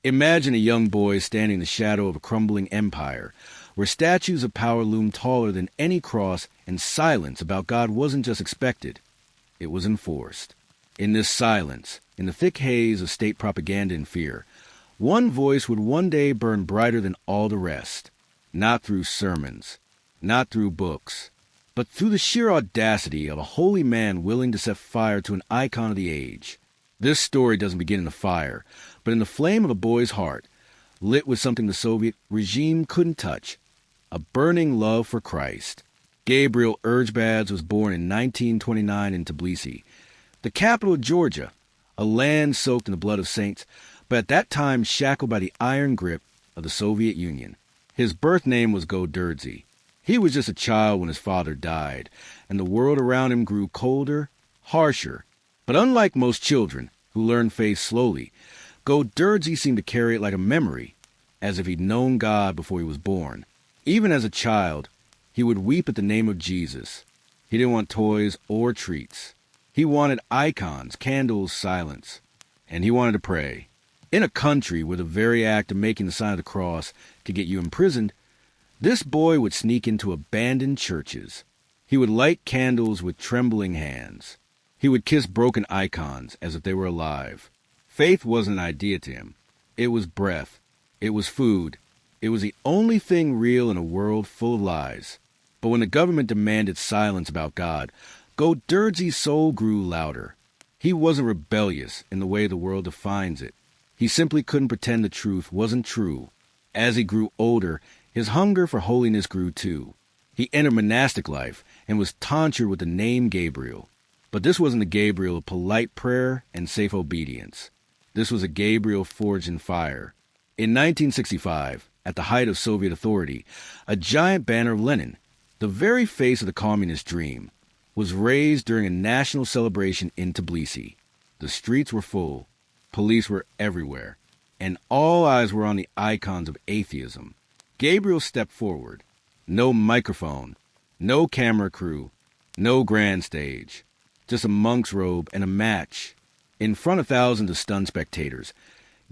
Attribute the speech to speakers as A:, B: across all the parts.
A: Imagine a young boy standing in the shadow of a crumbling empire, where statues of power loomed taller than any cross, and silence about God wasn't just expected, it was enforced. In this silence, in the thick haze of state propaganda and fear, one voice would one day burn brighter than all the rest. Not through sermons, not through books, but through the sheer audacity of a holy man willing to set fire to an icon of the age. This story doesn't begin in the fire, but in the flame of a boy's heart, lit with something the Soviet regime couldn't touch, a burning love for Christ. Gabriel Urgebadze was born in 1929 in Tbilisi, the capital of Georgia, a land soaked in the blood of saints, but at that time shackled by the iron grip of the Soviet Union. His birth name was Gavriil. He was just a child when his father died, and the world around him grew colder, harsher. But unlike most children, who learn faith slowly, Gavriil seemed to carry it like a memory, as if he'd known God before he was born. Even as a child, he would weep at the name of Jesus. He didn't want toys or treats. He wanted icons, candles, silence. And he wanted to pray. In a country where the very act of making the sign of the cross could get you imprisoned, this boy would sneak into abandoned churches. He would light candles with trembling hands. He would kiss broken icons as if they were alive. Faith wasn't an idea to him. It was breath. It was food. It was the only thing real in a world full of lies. But when the government demanded silence about God, Gavriil's soul grew louder. He wasn't rebellious in the way the world defines it. He simply couldn't pretend the truth wasn't true. As he grew older, his hunger for holiness grew too. He entered monastic life and was tonsured with the name Gabriel. But this wasn't a Gabriel of polite prayer and safe obedience. This was a Gabriel forged in fire. In 1965, at the height of Soviet authority, a giant banner of Lenin, the very face of the communist dream, was raised during a national celebration in Tbilisi. The streets were full. Police were everywhere. And all eyes were on the icons of atheism. Gabriel stepped forward. No microphone, no camera crew, no grand stage. Just a monk's robe and a match. In front of thousands of stunned spectators,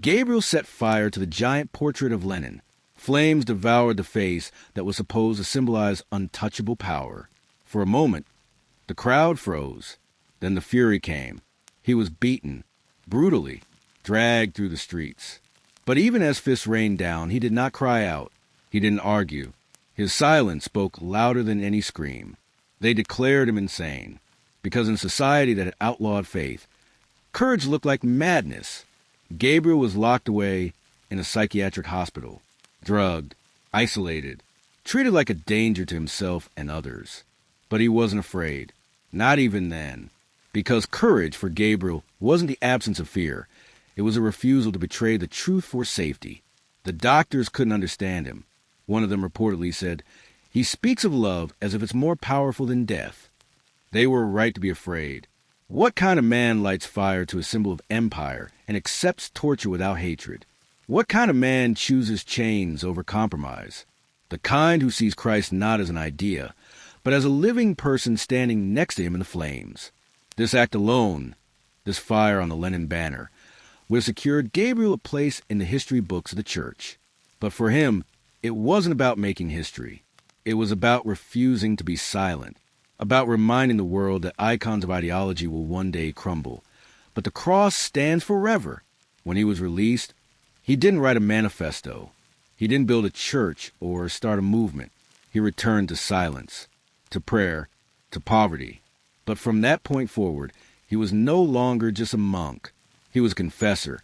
A: Gabriel set fire to the giant portrait of Lenin. Flames devoured the face that was supposed to symbolize untouchable power. For a moment, the crowd froze. Then the fury came. He was beaten, brutally, dragged through the streets. But even as fists rained down, he did not cry out. He didn't argue. His silence spoke louder than any scream. They declared him insane, because in a society that had outlawed faith, courage looked like madness. Gabriel was locked away in a psychiatric hospital, drugged, isolated, treated like a danger to himself and others. But he wasn't afraid, not even then, because courage for Gabriel wasn't the absence of fear. It was a refusal to betray the truth for safety. The doctors couldn't understand him. One of them reportedly said, "He speaks of love as if it's more powerful than death." They were right to be afraid. What kind of man lights fire to a symbol of empire and accepts torture without hatred? What kind of man chooses chains over compromise? The kind who sees Christ not as an idea, but as a living person standing next to him in the flames. This act alone, this fire on the Lenin banner, would have secured Gabriel a place in the history books of the church. But for him, it wasn't about making history. It was about refusing to be silent, about reminding the world that icons of ideology will one day crumble. But the cross stands forever. When he was released, he didn't write a manifesto. He didn't build a church or start a movement. He returned to silence, to prayer, to poverty. But from that point forward, he was no longer just a monk. He was a confessor,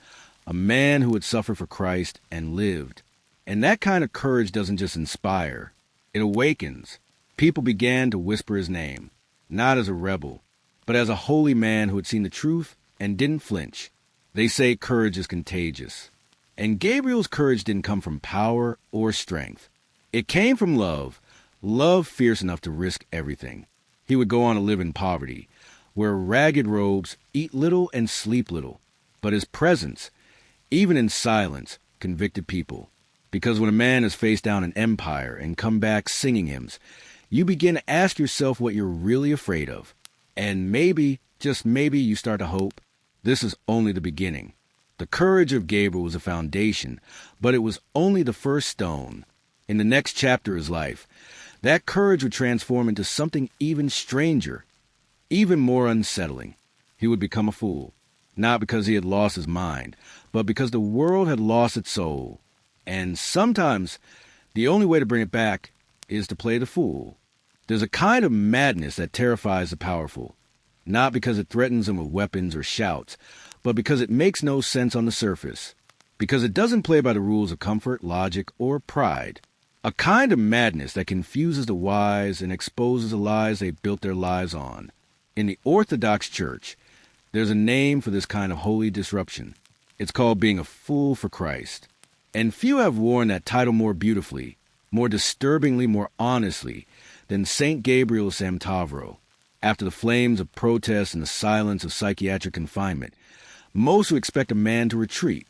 A: a man who had suffered for Christ and lived. And that kind of courage doesn't just inspire. It awakens. People began to whisper his name, not as a rebel, but as a holy man who had seen the truth and didn't flinch. They say courage is contagious. And Gabriel's courage didn't come from power or strength. It came from love, love fierce enough to risk everything. He would go on to live in poverty, wear ragged robes, eat little and sleep little. But his presence, even in silence, convicted people. Because when a man has faced down an empire and come back singing hymns, you begin to ask yourself what you're really afraid of. And maybe, just maybe, you start to hope this is only the beginning. The courage of Gabriel was a foundation, but it was only the first stone. In the next chapter of his life, that courage would transform into something even stranger, even more unsettling. He would become a fool, not because he had lost his mind, but because the world had lost its soul. And sometimes, the only way to bring it back is to play the fool. There's a kind of madness that terrifies the powerful, not because it threatens them with weapons or shouts, but because it makes no sense on the surface, because it doesn't play by the rules of comfort, logic, or pride. A kind of madness that confuses the wise and exposes the lies they built their lives on. In the Orthodox Church, there's a name for this kind of holy disruption. It's called being a fool for Christ. And few have worn that title more beautifully, more disturbingly, more honestly, than St. Gabriel Samtavro. After the flames of protest and the silence of psychiatric confinement, most would expect a man to retreat,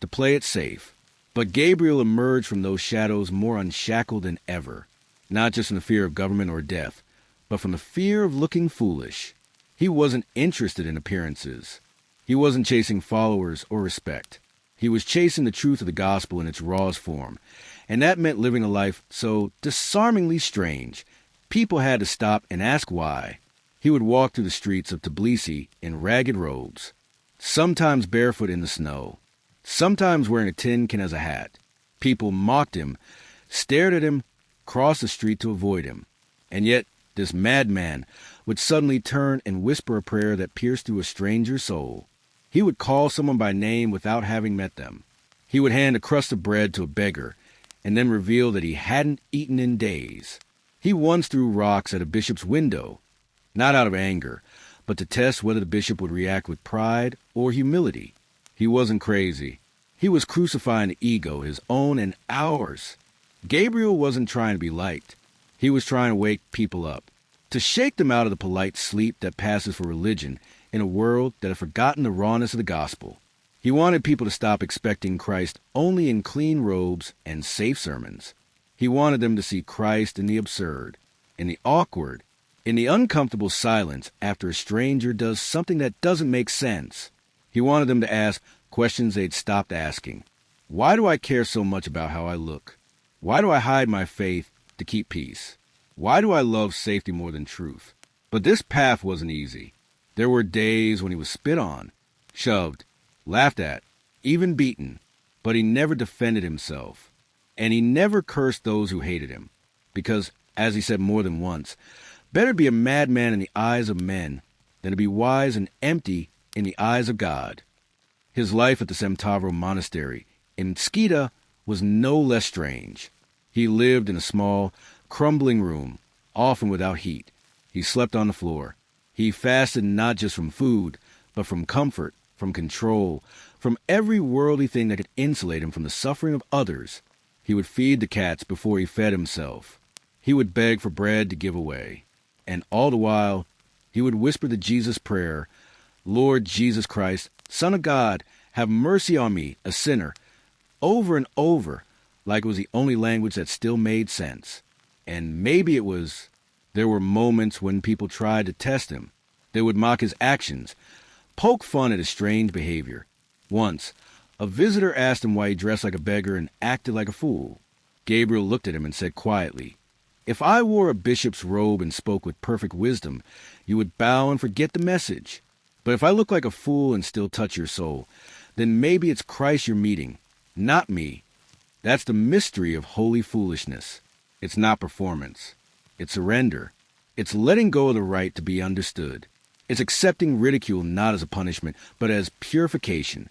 A: to play it safe. But Gabriel emerged from those shadows more unshackled than ever, not just from the fear of government or death, but from the fear of looking foolish. He wasn't interested in appearances. He wasn't chasing followers or respect. He was chasing the truth of the gospel in its rawest form, and that meant living a life so disarmingly strange, people had to stop and ask why. He would walk through the streets of Tbilisi in ragged robes, sometimes barefoot in the snow, sometimes wearing a tin can as a hat. People mocked him, stared at him, crossed the street to avoid him. And yet, this madman would suddenly turn and whisper a prayer that pierced through a stranger's soul. He would call someone by name without having met them. He would hand a crust of bread to a beggar, and then reveal that he hadn't eaten in days. He once threw rocks at a bishop's window, not out of anger, but to test whether the bishop would react with pride or humility. He wasn't crazy. He was crucifying the ego, his own and ours. Gabriel wasn't trying to be liked. He was trying to wake people up, to shake them out of the polite sleep that passes for religion in a world that had forgotten the rawness of the gospel. He wanted people to stop expecting Christ only in clean robes and safe sermons. He wanted them to see Christ in the absurd, in the awkward, in the uncomfortable silence after a stranger does something that doesn't make sense. He wanted them to ask questions they'd stopped asking. Why do I care so much about how I look? Why do I hide my faith to keep peace? Why do I love safety more than truth? But this path wasn't easy. There were days when he was spit on, shoved, laughed at, even beaten, but he never defended himself. And he never cursed those who hated him, because, as he said more than once, better be a madman in the eyes of men than to be wise and empty in the eyes of God. His life at the Samtavro monastery in Skida was no less strange. He lived in a small, crumbling room, often without heat. He slept on the floor. He fasted not just from food, but from comfort, from control, from every worldly thing that could insulate him from the suffering of others. He would feed the cats before he fed himself. He would beg for bread to give away. And all the while, he would whisper the Jesus prayer, "Lord Jesus Christ, Son of God, have mercy on me, a sinner," over and over, like it was the only language that still made sense. And maybe it was. There were moments when people tried to test him. They would mock his actions, poke fun at his strange behavior. Once, a visitor asked him why he dressed like a beggar and acted like a fool. Gabriel looked at him and said quietly, "If I wore a bishop's robe and spoke with perfect wisdom, you would bow and forget the message. But if I look like a fool and still touch your soul, then maybe it's Christ you're meeting, not me." That's the mystery of holy foolishness. It's not performance. It's surrender. It's letting go of the right to be understood. It's accepting ridicule not as a punishment, but as purification.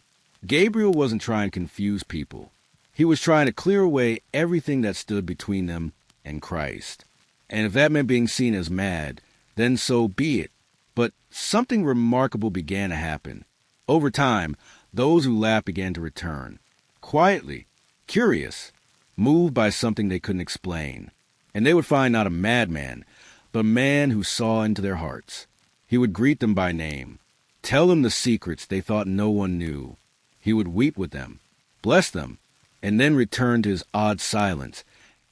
A: Gabriel wasn't trying to confuse people. He was trying to clear away everything that stood between them and Christ. And if that meant being seen as mad, then so be it. But something remarkable began to happen. Over time, those who laughed began to return. Quietly, curious, moved by something they couldn't explain. And they would find not a madman, but a man who saw into their hearts. He would greet them by name, tell them the secrets they thought no one knew. He would weep with them, bless them, and then return to his odd silence,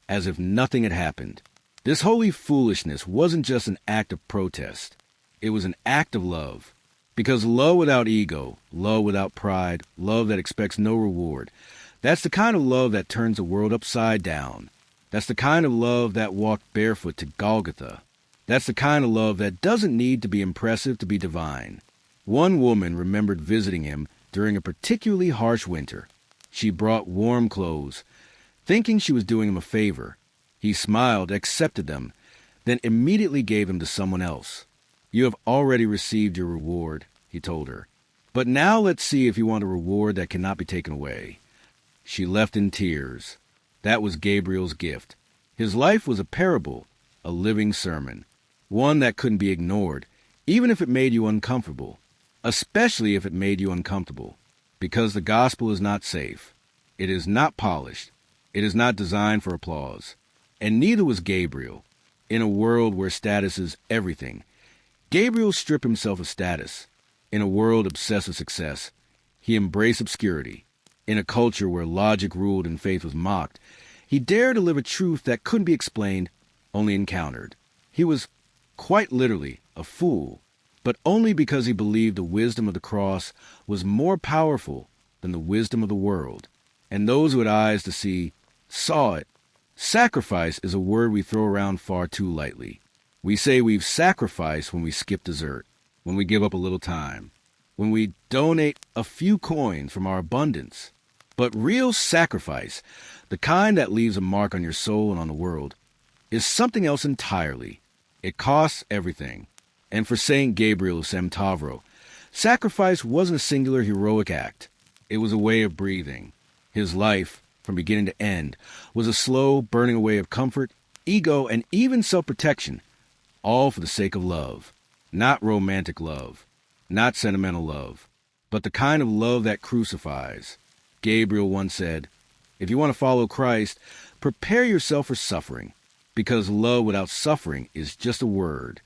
A: as if nothing had happened. This holy foolishness wasn't just an act of protest. It was an act of love. Because love without ego, love without pride, love that expects no reward, that's the kind of love that turns the world upside down. That's the kind of love that walked barefoot to Golgotha. That's the kind of love that doesn't need to be impressive to be divine. One woman remembered visiting him during a particularly harsh winter. She brought warm clothes, thinking she was doing him a favor. He smiled, accepted them, then immediately gave them to someone else. You have already received your reward, he told her. But now let's see if you want a reward that cannot be taken away. She left in tears. That was Gabriel's gift. His life was a parable, a living sermon, one that couldn't be ignored, even if it made you uncomfortable, especially if it made you uncomfortable, because the gospel is not safe. It is not polished. It is not designed for applause. And neither was Gabriel. In a world where status is everything, Gabriel stripped himself of status. In a world obsessed with success, he embraced obscurity. In a culture where logic ruled and faith was mocked, he dared to live a truth that couldn't be explained, only encountered. He was, quite literally, a fool, but only because he believed the wisdom of the cross was more powerful than the wisdom of the world. And those who had eyes to see saw it. Sacrifice is a word we throw around far too lightly. We say we've sacrificed when we skip dessert, when we give up a little time, when we donate a few coins from our abundance. But real sacrifice, the kind that leaves a mark on your soul and on the world, is something else entirely. It costs everything. And for Saint Gabriel of Semtavro, sacrifice wasn't a singular heroic act. It was a way of breathing. His life, from beginning to end, was a slow burning away of comfort, ego, and even self-protection, all for the sake of love. Not romantic love, not sentimental love, but the kind of love that crucifies. Gabriel once said, if you want to follow Christ, prepare yourself for suffering, because love without suffering is just a word.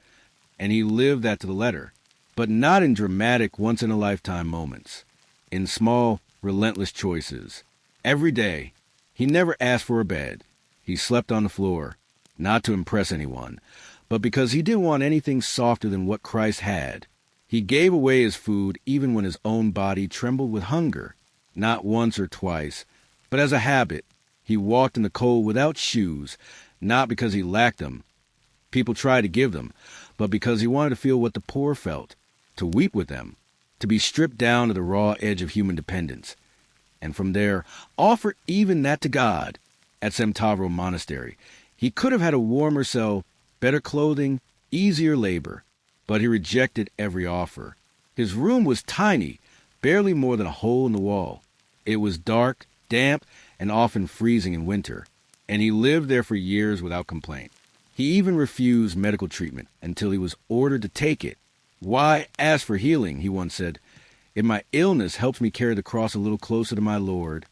A: And he lived that to the letter, but not in dramatic, once-in-a-lifetime moments. In small, relentless choices. Every day, he never asked for a bed. He slept on the floor, not to impress anyone, but because he didn't want anything softer than what Christ had. He gave away his food even when his own body trembled with hunger. Not once or twice, but as a habit. He walked in the cold without shoes, not because he lacked them. People tried to give them, but because he wanted to feel what the poor felt, to weep with them, to be stripped down to the raw edge of human dependence. And from there, offer even that to God. At Semtavro Monastery, he could have had a warmer cell, better clothing, easier labor, but he rejected every offer. His room was tiny, barely more than a hole in the wall. It was dark, damp, and often freezing in winter, and he lived there for years without complaint. He even refused medical treatment until he was ordered to take it. Why ask for healing, he once said, if my illness helps me carry the cross a little closer to my Lord?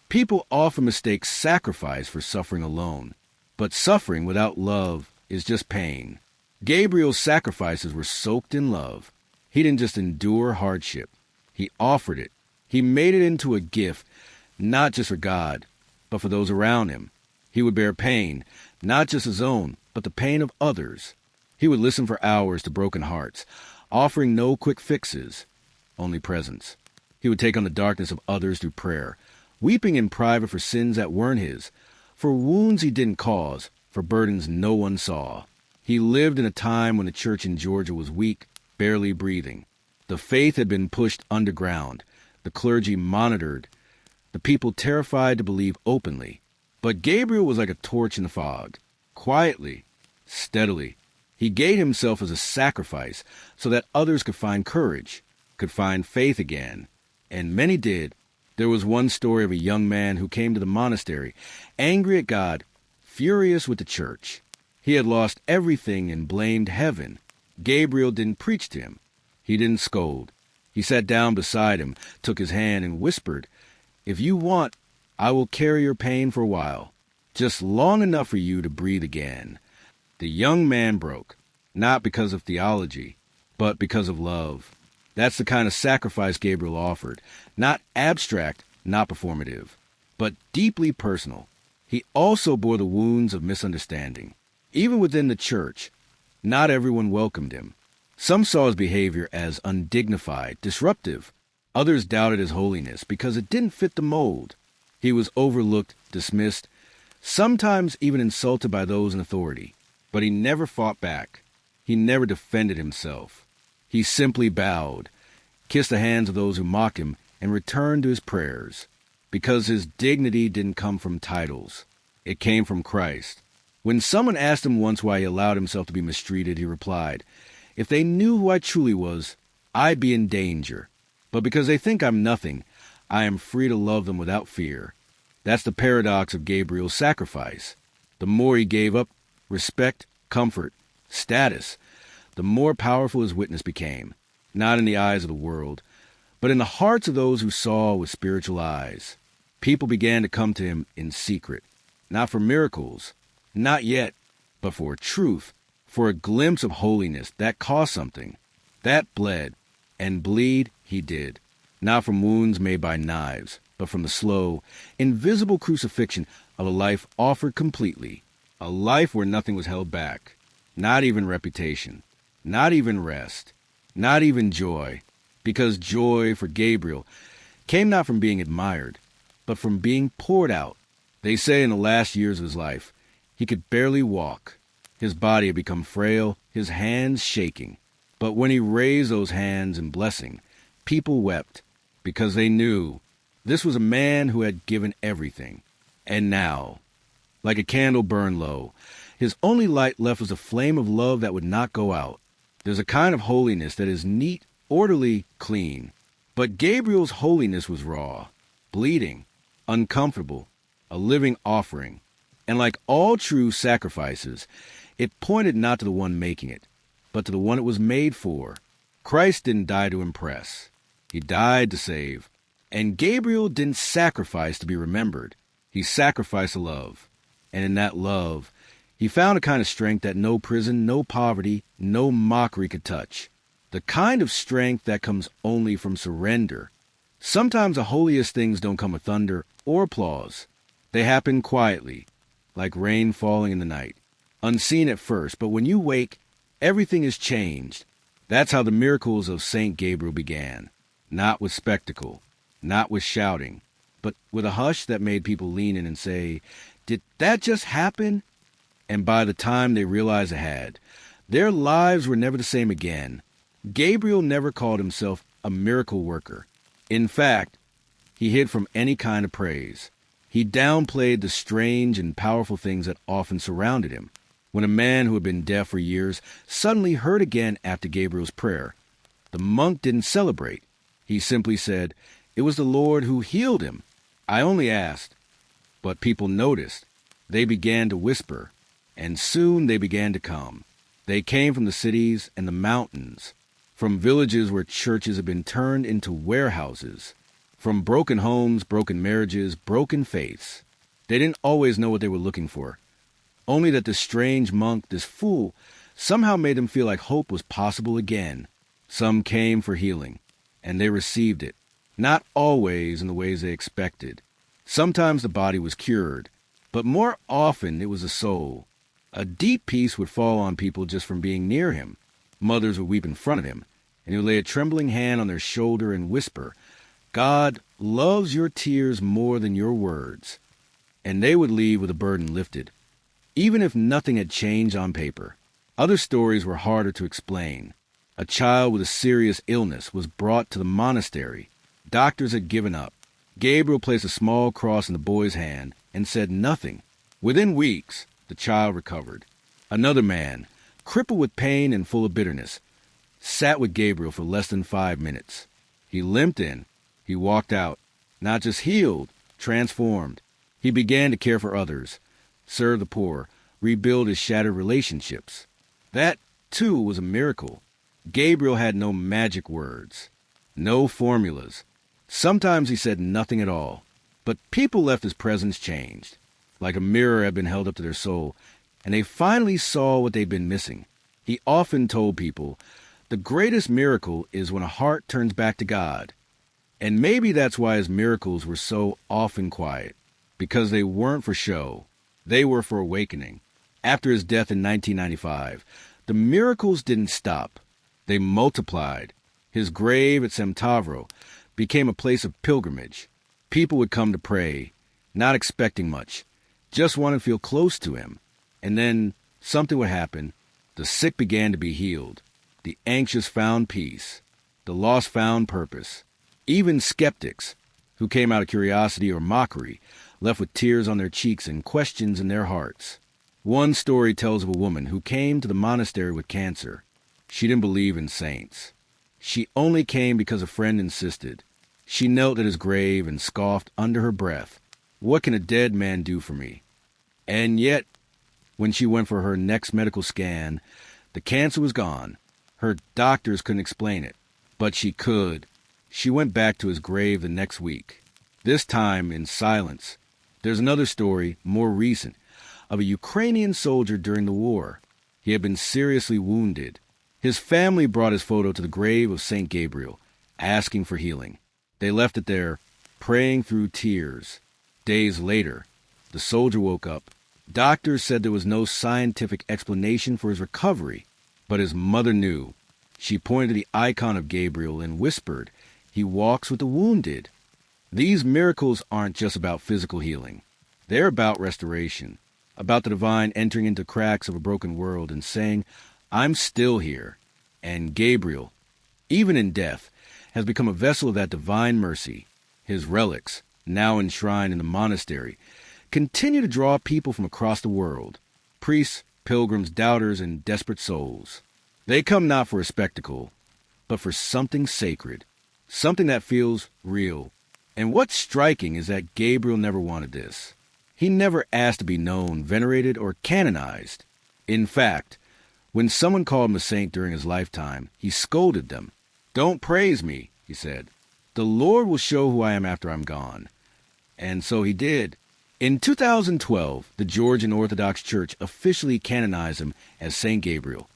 A: People often mistake sacrifice for suffering alone, but suffering without love is just pain. Gabriel's sacrifices were soaked in love. He didn't just endure hardship. He offered it. He made it into a gift, not just for God, but for those around him. He would bear pain, not just his own, but the pain of others. He would listen for hours to broken hearts, offering no quick fixes, only presence. He would take on the darkness of others through prayer, weeping in private for sins that weren't his, for wounds he didn't cause, for burdens no one saw. He lived in a time when the church in Georgia was weak, barely breathing. The faith had been pushed underground, the clergy monitored, the people terrified to believe openly. But Gabriel was like a torch in the fog. Quietly, steadily, he gave himself as a sacrifice so that others could find courage, could find faith again. And many did. There was one story of a young man who came to the monastery, angry at God, furious with the church. He had lost everything and blamed heaven. Gabriel didn't preach to him. He didn't scold. He sat down beside him, took his hand, and whispered, if you want, I will carry your pain for a while, just long enough for you to breathe again. The young man broke, not because of theology, but because of love. That's the kind of sacrifice Gabriel offered, not abstract, not performative, but deeply personal. He also bore the wounds of misunderstanding. Even within the church, not everyone welcomed him. Some saw his behavior as undignified, disruptive. Others doubted his holiness because it didn't fit the mold. He was overlooked, dismissed, sometimes even insulted by those in authority. But he never fought back. He never defended himself. He simply bowed, kissed the hands of those who mocked him, and returned to his prayers. Because his dignity didn't come from titles. It came from Christ. When someone asked him once why he allowed himself to be mistreated, he replied, "If they knew who I truly was, I'd be in danger. But because they think I'm nothing, I am free to love them without fear." That's the paradox of Gabriel's sacrifice. The more he gave up respect, comfort, status, the more powerful his witness became, not in the eyes of the world, but in the hearts of those who saw with spiritual eyes. People began to come to him in secret, not for miracles, not yet, but for truth, for a glimpse of holiness that cost something. That bled, and bleed he did, not from wounds made by knives, but from the slow, invisible crucifixion of a life offered completely, a life where nothing was held back, not even reputation, not even rest, not even joy, because joy for Gabriel came not from being admired, but from being poured out. They say in the last years of his life, he could barely walk. His body had become frail, his hands shaking. But when he raised those hands in blessing, people wept, because they knew this was a man who had given everything. And now, like a candle burned low, his only light left was a flame of love that would not go out. There's a kind of holiness that is neat, orderly, clean. But Gabriel's holiness was raw, bleeding, uncomfortable, a living offering. And like all true sacrifices, it pointed not to the one making it, but to the one it was made for. Christ didn't die to impress. He died to save. And Gabriel didn't sacrifice to be remembered. He sacrificed to love. And in that love, he found a kind of strength that no prison, no poverty, no mockery could touch. The kind of strength that comes only from surrender. Sometimes the holiest things don't come with thunder or applause. They happen quietly, like rain falling in the night, unseen at first, but when you wake, everything is changed. That's how the miracles of St. Gabriel began. Not with spectacle, not with shouting, but with a hush that made people lean in and say, "Did that just happen?" And by the time they realized it had, their lives were never the same again. Gabriel never called himself a miracle worker. In fact, he hid from any kind of praise. He downplayed the strange and powerful things that often surrounded him. When a man who had been deaf for years suddenly heard again after Gabriel's prayer, the monk didn't celebrate. He simply said, "It was the Lord who healed him. I only asked." But people noticed. They began to whisper, and soon they began to come. They came from the cities and the mountains, from villages where churches had been turned into warehouses, from broken homes, broken marriages, broken faiths. They didn't always know what they were looking for, only that this strange monk, this fool, somehow made them feel like hope was possible again. Some came for healing, and they received it, not always in the ways they expected. Sometimes the body was cured, but more often it was the soul. A deep peace would fall on people just from being near him. Mothers would weep in front of him, and he would lay a trembling hand on their shoulder and whisper, "God loves your tears more than your words." And they would leave with a burden lifted, even if nothing had changed on paper. Other stories were harder to explain. A child with a serious illness was brought to the monastery. Doctors had given up. Gabriel placed a small cross in the boy's hand and said nothing. Within weeks, the child recovered. Another man, crippled with pain and full of bitterness, sat with Gabriel for less than 5 minutes. He limped in. He walked out, not just healed, transformed. He began to care for others, serve the poor, rebuild his shattered relationships. That, too, was a miracle. Gabriel had no magic words, no formulas. Sometimes he said nothing at all, but people left his presence changed, like a mirror had been held up to their soul, and they finally saw what they'd been missing. He often told people, the greatest miracle is when a heart turns back to God. And maybe that's why his miracles were so often quiet, because they weren't for show. They were for awakening. After his death in 1995, the miracles didn't stop. They multiplied. His grave at Semtavro became a place of pilgrimage. People would come to pray, not expecting much, just wanting to feel close to him. And then something would happen. The sick began to be healed. The anxious found peace. The lost found purpose. Even skeptics, who came out of curiosity or mockery, left with tears on their cheeks and questions in their hearts. One story tells of a woman who came to the monastery with cancer. She didn't believe in saints. She only came because a friend insisted. She knelt at his grave and scoffed under her breath, "What can a dead man do for me?" And yet, when she went for her next medical scan, the cancer was gone. Her doctors couldn't explain it, but she could. She went back to his grave the next week, this time in silence. There's another story, more recent, of a Ukrainian soldier during the war. He had been seriously wounded. His family brought his photo to the grave of St. Gabriel, asking for healing. They left it there, praying through tears. Days later, the soldier woke up. Doctors said there was no scientific explanation for his recovery, but his mother knew. She pointed to the icon of Gabriel and whispered, "He walks with the wounded." These miracles aren't just about physical healing. They're about restoration, about the divine entering into cracks of a broken world and saying, "I'm still here." And Gabriel, even in death, has become a vessel of that divine mercy. His relics, now enshrined in the monastery, continue to draw people from across the world, priests, pilgrims, doubters, and desperate souls. They come not for a spectacle, but for something sacred, something that feels real. And what's striking is that Gabriel never wanted this. He never asked to be known, venerated, or canonized. In fact, when someone called him a saint during his lifetime, he scolded them. "Don't praise me," he said. "The Lord will show who I am after I'm gone." And so he did. In 2012, the Georgian Orthodox Church officially canonized him as Saint Gabriel,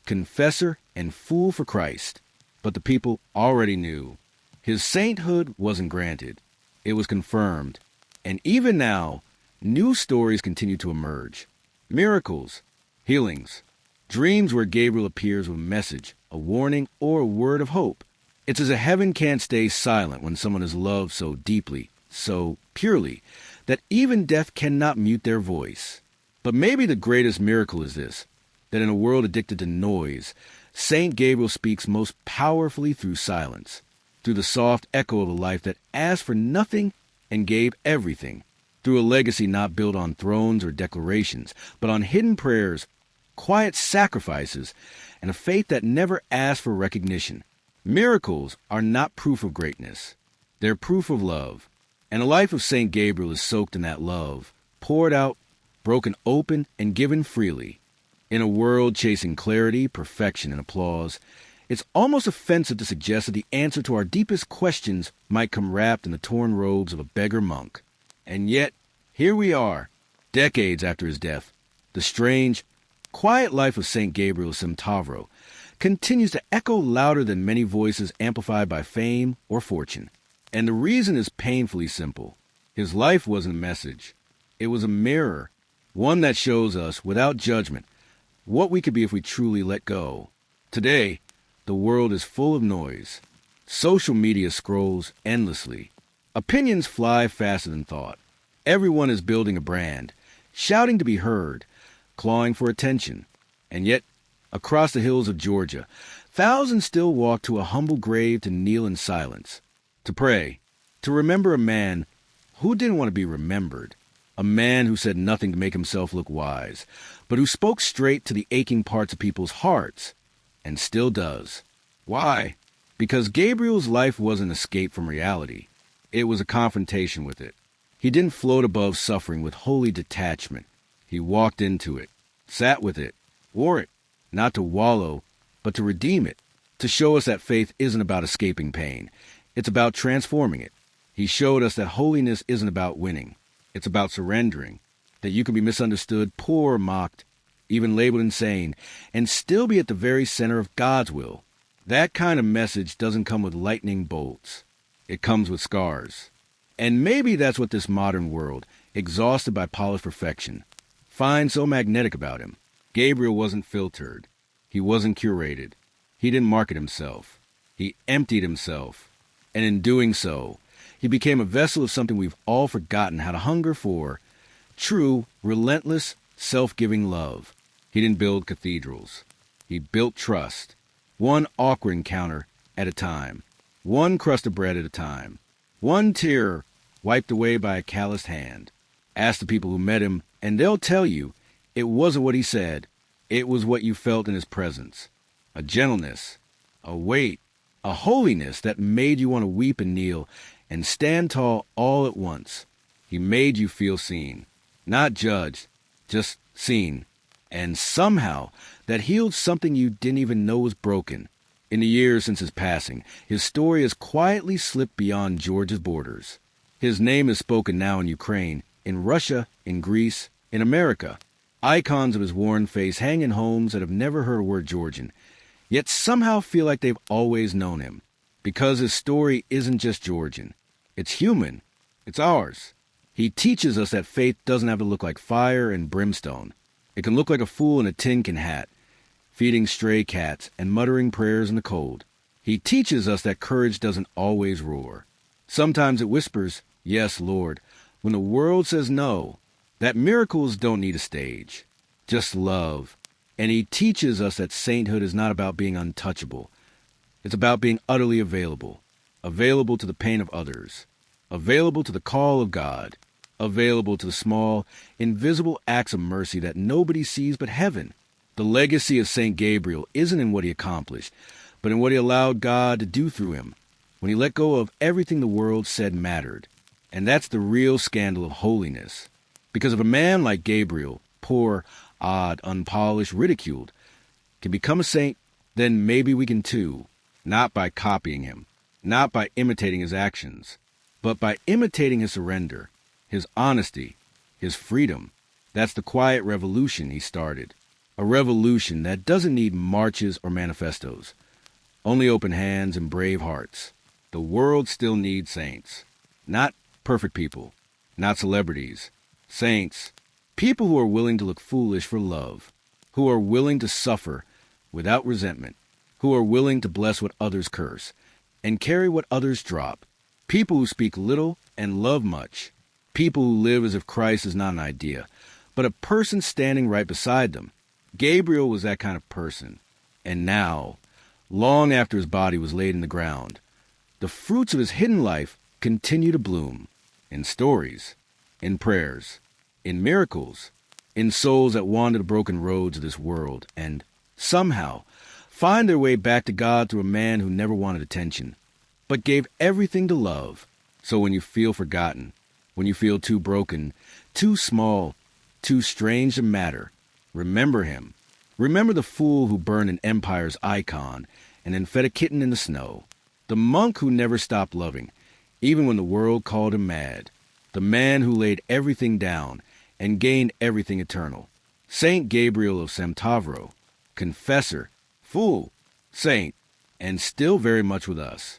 A: confessor and fool for Christ. But the people already knew. His sainthood wasn't granted. It was confirmed. And even now, new stories continue to emerge. Miracles, healings, dreams where Gabriel appears with a message, a warning, or a word of hope. It's as if heaven can't stay silent when someone is loved so deeply, so purely, that even death cannot mute their voice. But maybe the greatest miracle is this, that in a world addicted to noise, Saint Gabriel speaks most powerfully through silence, through the soft echo of a life that asked for nothing and gave everything, through a legacy not built on thrones or declarations, but on hidden prayers, quiet sacrifices, and a faith that never asked for recognition. Miracles are not proof of greatness. They're proof of love. And the life of St. Gabriel is soaked in that love, poured out, broken open, and given freely. In a world chasing clarity, perfection, and applause, it's almost offensive to suggest that the answer to our deepest questions might come wrapped in the torn robes of a beggar monk. And yet, here we are, decades after his death. The strange, quiet life of St. Gabriel Semtavro continues to echo louder than many voices amplified by fame or fortune. And the reason is painfully simple. His life wasn't a message. It was a mirror, one that shows us, without judgment, what we could be if we truly let go. Today, the world is full of noise. Social media scrolls endlessly. Opinions fly faster than thought. Everyone is building a brand, shouting to be heard, clawing for attention. And yet, across the hills of Georgia, thousands still walk to a humble grave to kneel in silence, to pray, to remember a man who didn't want to be remembered, a man who said nothing to make himself look wise, but who spoke straight to the aching parts of people's hearts, and still does. Why? Because Gabriel's life wasn't an escape from reality. It was a confrontation with it. He didn't float above suffering with holy detachment. He walked into it, sat with it, wore it, not to wallow, but to redeem it, to show us that faith isn't about escaping pain. It's about transforming it. He showed us that holiness isn't about winning. It's about surrendering, that you can be misunderstood, poor, mocked, even labeled insane, and still be at the very center of God's will. That kind of message doesn't come with lightning bolts. It comes with scars. And maybe that's what this modern world, exhausted by polished perfection, finds so magnetic about him. Gabriel wasn't filtered. He wasn't curated. He didn't market himself. He emptied himself. And in doing so, he became a vessel of something we've all forgotten how to hunger for: true, relentless, self-giving love. He didn't build cathedrals. He built trust. One awkward encounter at a time. One crust of bread at a time. One tear wiped away by a calloused hand. Ask the people who met him, and they'll tell you it wasn't what he said. It was what you felt in his presence. A gentleness, a weight, a holiness that made you want to weep and kneel and stand tall all at once. He made you feel seen, not judged, just seen. And somehow that healed something you didn't even know was broken. In the years since his passing, his story has quietly slipped beyond Georgia's borders. His name is spoken now in Ukraine, in Russia, in Greece, in America. Icons of his worn face hang in homes that have never heard a word Georgian, yet somehow feel like they've always known him. Because his story isn't just Georgian. It's human. It's ours. He teaches us that faith doesn't have to look like fire and brimstone. It can look like a fool in a tin can hat, feeding stray cats and muttering prayers in the cold. He teaches us that courage doesn't always roar. Sometimes it whispers, "Yes, Lord," when the world says no. That miracles don't need a stage, just love. And he teaches us that sainthood is not about being untouchable. It's about being utterly available. Available to the pain of others. Available to the call of God. Available to the small, invisible acts of mercy that nobody sees but heaven. The legacy of St. Gabriel isn't in what he accomplished, but in what he allowed God to do through him, when he let go of everything the world said mattered. And that's the real scandal of holiness. Because if a man like Gabriel, poor, odd, unpolished, ridiculed, can become a saint, then maybe we can too. Not by copying him, not by imitating his actions, but by imitating his surrender, his honesty, his freedom. That's the quiet revolution he started. A revolution that doesn't need marches or manifestos, only open hands and brave hearts. The world still needs saints. Not perfect people, not celebrities. Saints, people who are willing to look foolish for love, who are willing to suffer without resentment, who are willing to bless what others curse and carry what others drop. People who speak little and love much. People who live as if Christ is not an idea, but a person standing right beside them. Gabriel was that kind of person. And now, long after his body was laid in the ground, the fruits of his hidden life continue to bloom in stories, in prayers, in miracles, in souls that wander the broken roads of this world and, somehow, find their way back to God through a man who never wanted attention, but gave everything to love. So when you feel forgotten, when you feel too broken, too small, too strange to matter, remember him. Remember the fool who burned an empire's icon and then fed a kitten in the snow. The monk who never stopped loving, even when the world called him mad. The man who laid everything down and gained everything eternal. Saint Gabriel of Semtavro, confessor, fool, saint, and still very much with us.